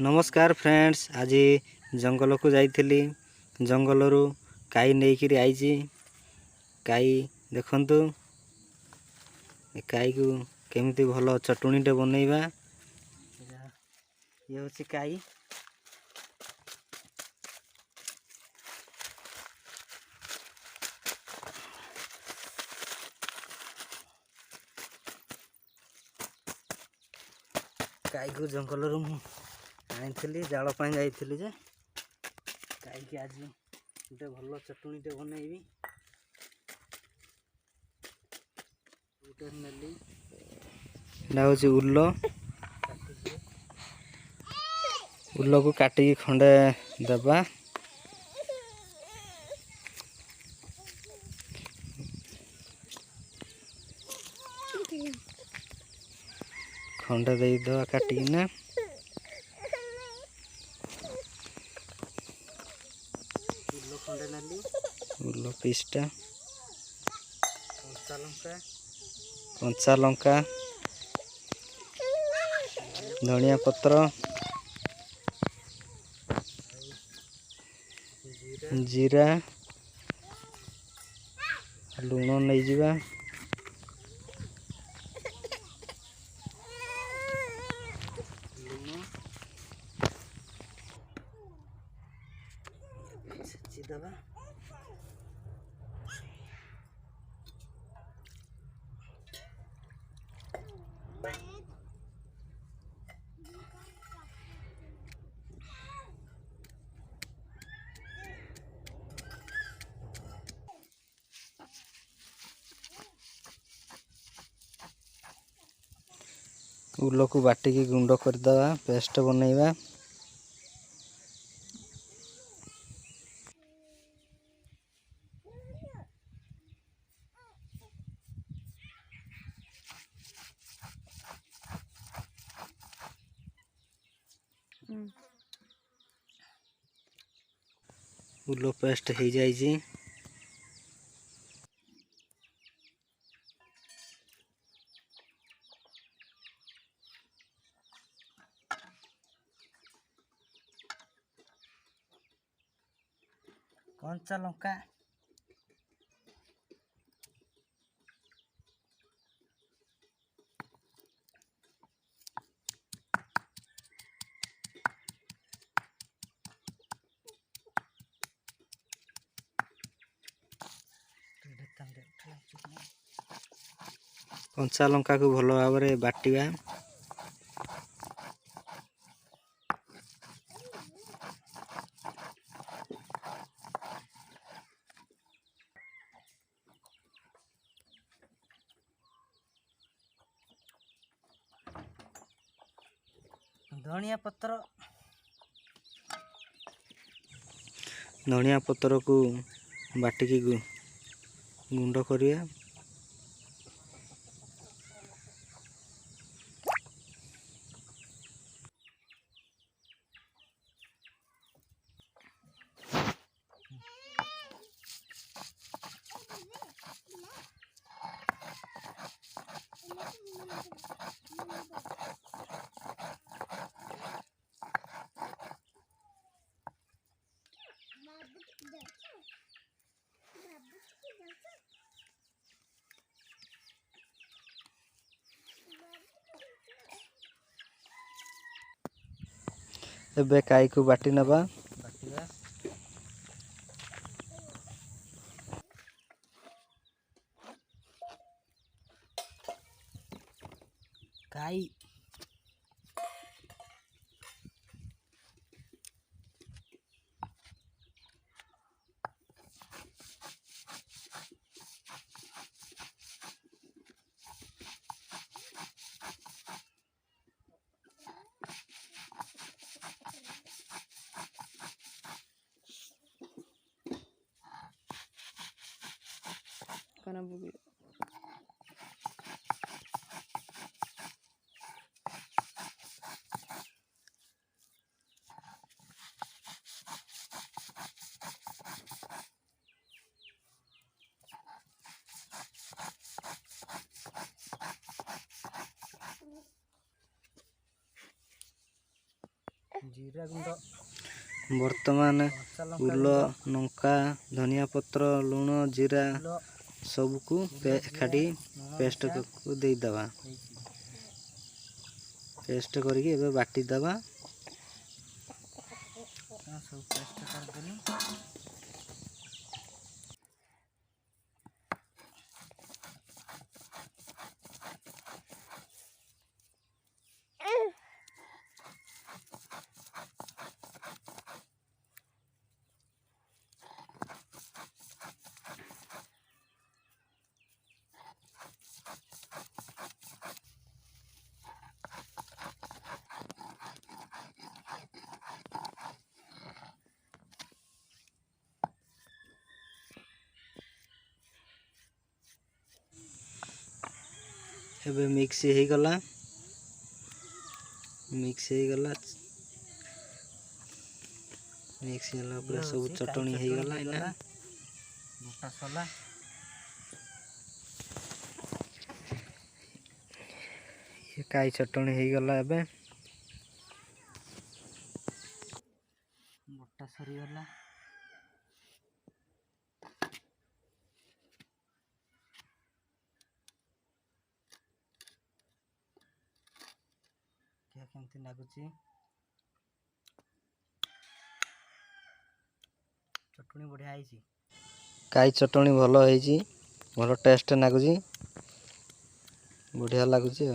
नमस्कार फ्रेंड्स, आज जंगल को जाइली। जंगल काई नहीं आई। काई देखंतु काई को केमिति भल चटुनीटे बनैबा। ये होची काई। काई को जंगल आनी जाल जाइली जे काई की आज गोटे भल चटुनीटे बनैबी। हूँ उल को काटिकी खंडे देबा। खंडे देदे काटिकिना उल पीसटा कंचा लंका धनिया पत्र जीरा लुण नहीं जावा। दबा उल को बाटिकी गुंड करदे पेस्ट बनैबा। उल पेस्ट हो जाइए। कंचा लंका कंचा लंका को भल भाव बाटिबा। धनिया पत्र को बाटिकी गुंड करिया। एबे काई को बाटी नबा। काई जीरा गुंड बर्तमान उल लंका धनिया पत्र लुण जीरा सबको एकाठी पेस्ट को देदबा पेस्ट करके एबे बाटी दबा सब पेस्ट करदेली एबे मिक्स हो गला मिक्स पूरा सब चटनी हो गला इना गोटा सला ये काई चटनी हो गला एबे गोटा सरी गला क्या केमती लागुची चटनी बढ़िया है काई चटनी भलो है भलो टेस्ट लागुची बढ़िया लागुची।